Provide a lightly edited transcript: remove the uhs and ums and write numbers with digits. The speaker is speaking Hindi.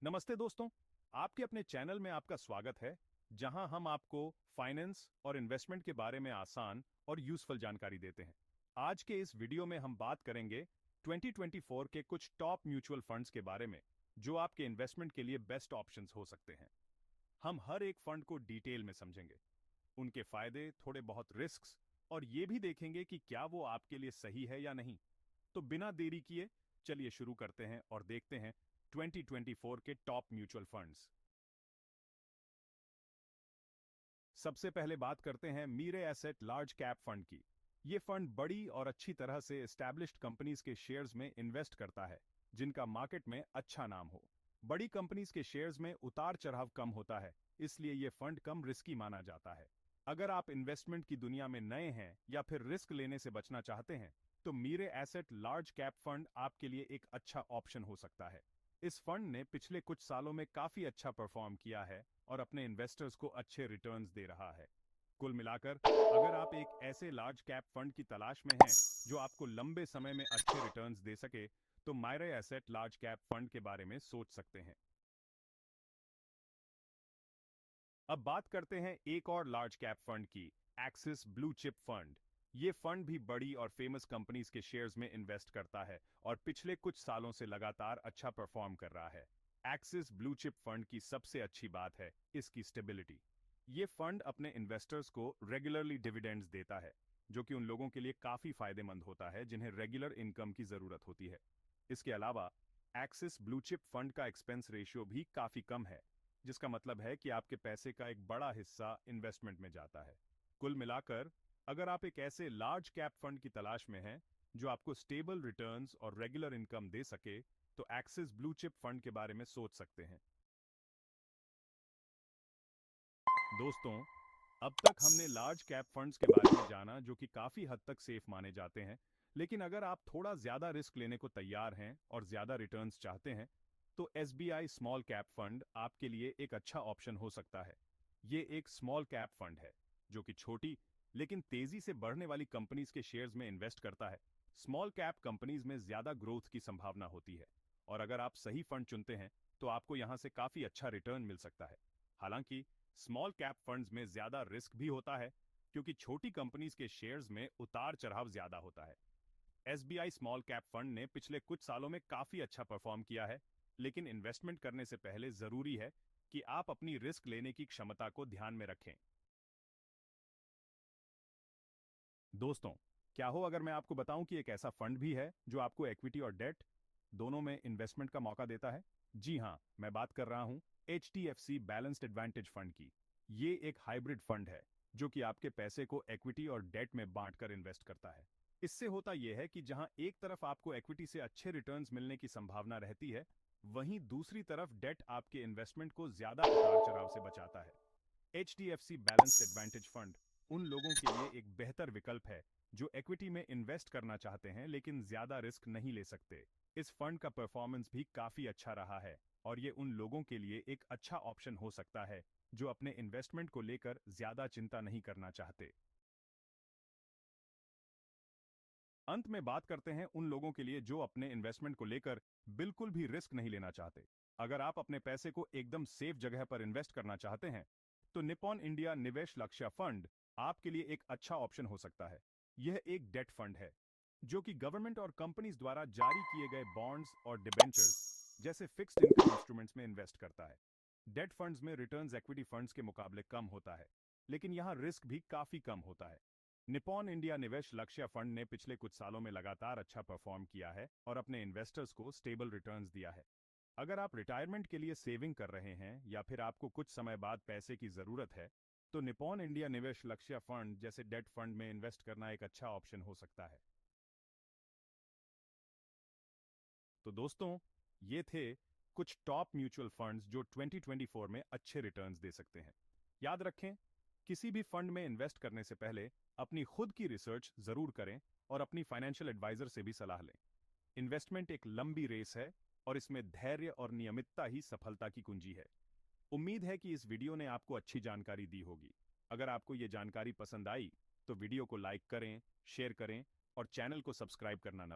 नमस्ते दोस्तों, आपके अपने चैनल में आपका स्वागत है, जहां हम आपको फाइनेंस और इन्वेस्टमेंट के बारे में आसान और यूजफुल जानकारी देते हैं। आज के इस वीडियो में हम बात करेंगे 2024 के कुछ टॉप म्यूचुअल फंड्स के बारे में, जो आपके इन्वेस्टमेंट के लिए बेस्ट ऑप्शंस हो सकते हैं। हम हर एक फंड को डिटेल में समझेंगे, उनके फायदे, थोड़े बहुत रिस्क्स और ये भी देखेंगे कि क्या वो आपके लिए सही है या नहीं। तो बिना देरी किए चलिए शुरू करते हैं और देखते हैं 2024 के टॉप म्यूचुअल फंड्स। सबसे पहले बात करते हैं मीरे एसेट लार्ज कैप फंड की। ये फंड बड़ी और अच्छी तरह से एस्टैब्लिश्ड कंपनीज के शेयर्स में इन्वेस्ट करता है, जिनका मार्केट में अच्छा नाम हो। बड़ी कंपनीज के शेयर्स में उतार चढ़ाव कम होता है, इसलिए ये फंड कम रिस्की माना जाता है। अगर आप इन्वेस्टमेंट की दुनिया में नए हैं या फिर रिस्क लेने से बचना चाहते हैं, तो मीरे एसेट लार्ज कैप फंड आपके लिए एक अच्छा ऑप्शन हो सकता है। इस फंड ने पिछले कुछ सालों में काफी अच्छा परफॉर्म किया है और अपने इन्वेस्टर्स को अच्छे रिटर्न्स दे रहा है। कुल मिलाकर, अगर आप एक ऐसे लार्ज कैप फंड की तलाश में हैं जो आपको लंबे समय में अच्छे रिटर्न्स दे सके, तो मायरे एसेट लार्ज कैप फंड के बारे में सोच सकते हैं। अब बात करते हैं एक और लार्ज कैप फंड की, एक्सिस ब्लू चिप फंड। ये फंड भी बड़ी और फेमस कंपनीज के शेयर्स में इन्वेस्ट करता है और पिछले कुछ सालों से लगातार अच्छा परफॉर्म कर रहा है। एक्सिस ब्लू चिप फंड की सबसे अच्छी बात है इसकी स्टेबिलिटी। ये फंड अपने इन्वेस्टर्स को रेगुलरली डिविडेंड्स देता है, जो कि उन लोगों के लिए काफी फायदेमंद होता है जिन्हें रेगुलर इनकम की जरूरत होती है। इसके अलावा एक्सिस ब्लू चिप फंड का एक्सपेंस रेशियो भी काफी कम है, जिसका मतलब है कि आपके पैसे का एक बड़ा हिस्सा इन्वेस्टमेंट में जाता है। कुल मिलाकर, अगर आप एक ऐसे लार्ज कैप फंड की तलाश में हैं जो आपको स्टेबल रिटर्न्स और रेगुलर इनकम दे सके, तो एक्सिस ब्लू चिप फंड के बारे में सोच सकते हैं। दोस्तों, अब तक हमने लार्ज कैप फंड्स के बारे में जाना, जो कि काफी हद तक सेफ माने जाते हैं। लेकिन अगर आप थोड़ा ज्यादा रिस्क लेने को तैयार हैं और ज्यादा रिटर्न्स चाहते हैं, तो एसबीआई स्मॉल कैप फंड आपके लिए एक अच्छा ऑप्शन हो सकता है। ये एक स्मॉल कैप फंड है जो कि छोटी लेकिन तेजी से बढ़ने वाली कंपनीज के शेयर्स में इन्वेस्ट करता है। स्मॉल कैप कंपनीज में ज्यादा ग्रोथ की संभावना होती है, और अगर आप सही फंड चुनते हैं तो आपको यहां से काफी अच्छा रिटर्न मिल सकता है। हालांकि स्मॉल कैप फंड्स में ज्यादा रिस्क भी होता है, क्योंकि छोटी कंपनीज के शेयर्स में उतार चढ़ाव ज्यादा होता है। एसबीआई स्मॉल कैप फंड ने पिछले कुछ सालों में काफी अच्छा परफॉर्म किया है, लेकिन इन्वेस्टमेंट करने से पहले जरूरी है कि आप अपनी रिस्क लेने की क्षमता को ध्यान में रखें। दोस्तों, क्या हो अगर मैं आपको बताऊं कि एक ऐसा फंड भी है जो आपको इक्विटी और डेट दोनों में इन्वेस्टमेंट का मौका देता है। जी हां, मैं बात कर रहा हूं एचडीएफसी बैलेंस्ड एडवांटेज फंड की। ये एक हाइब्रिड फंड है जो कि आपके पैसे को इक्विटी और डेट में बांटकर इन्वेस्ट करता है। इससे होता यह है कि जहां एक तरफ आपको इक्विटी से अच्छे रिटर्न्स मिलने की संभावना रहती है, वहीं दूसरी तरफ डेट आपके इन्वेस्टमेंट को ज्यादा उतार चढ़ाव से बचाता है। एचडीएफसी बैलेंस्ड एडवांटेज फंड उन लोगों के लिए एक बेहतर विकल्प है जो इक्विटी में इन्वेस्ट करना चाहते हैं लेकिन ज्यादा रिस्क नहीं ले सकते। इस फंड का परफॉर्मेंस भी काफी अच्छा रहा है, और ये उन लोगों के लिए एक अच्छा ऑप्शन हो सकता है जो अपने इन्वेस्टमेंट को लेकर ज्यादा चिंता नहीं करना चाहते। अंत में बात करते हैं उन लोगों के लिए जो अपने इन्वेस्टमेंट को लेकर बिल्कुल भी रिस्क नहीं लेना चाहते। अगर आप अपने पैसे को एकदम सेफ जगह पर इन्वेस्ट करना चाहते हैं, तो निप्पॉन इंडिया निवेश लक्ष्य फंड आपके लिए एक अच्छा ऑप्शन हो सकता है। यह एक डेट फंड है जो कि गवर्नमेंट और कंपनीज द्वारा जारी किए गए बॉन्ड्स और डिबेंचर्स जैसे फिक्स्ड इनकम इंस्ट्रूमेंट्स में इन्वेस्ट करता है। डेट फंड्स में रिटर्न्स इक्विटी फंड्स के मुकाबले कम होता है, लेकिन यहां रिस्क भी काफी कम होता है। निप्पॉन इंडिया निवेश लक्ष्य फंड ने पिछले कुछ सालों में लगातार अच्छा परफॉर्म किया है और अपने इन्वेस्टर्स को स्टेबल रिटर्न्स दिया है। अगर आप रिटायरमेंट के लिए सेविंग कर रहे हैं या फिर आपको कुछ समय बाद पैसे की जरूरत है, तो निप्पॉन इंडिया निवेश लक्ष्य फंड जैसे डेट फंड में इन्वेस्ट करना एक अच्छा ऑप्शन हो सकता है। तो दोस्तों, ये थे कुछ टॉप म्यूचुअल फंड्स जो 2024 में अच्छे रिटर्न्स दे सकते हैं। याद रखें, किसी भी फंड में इन्वेस्ट करने से पहले अपनी खुद की रिसर्च जरूर करें और अपनी फाइनेंशियल एडवाइजर से भी सलाह लें। इन्वेस्टमेंट एक लंबी रेस है, और इसमें धैर्य और नियमितता ही सफलता की कुंजी है। उम्मीद है कि इस वीडियो ने आपको अच्छी जानकारी दी होगी। अगर आपको ये जानकारी पसंद आई, तो वीडियो को लाइक करें, शेयर करें और चैनल को सब्सक्राइब करना न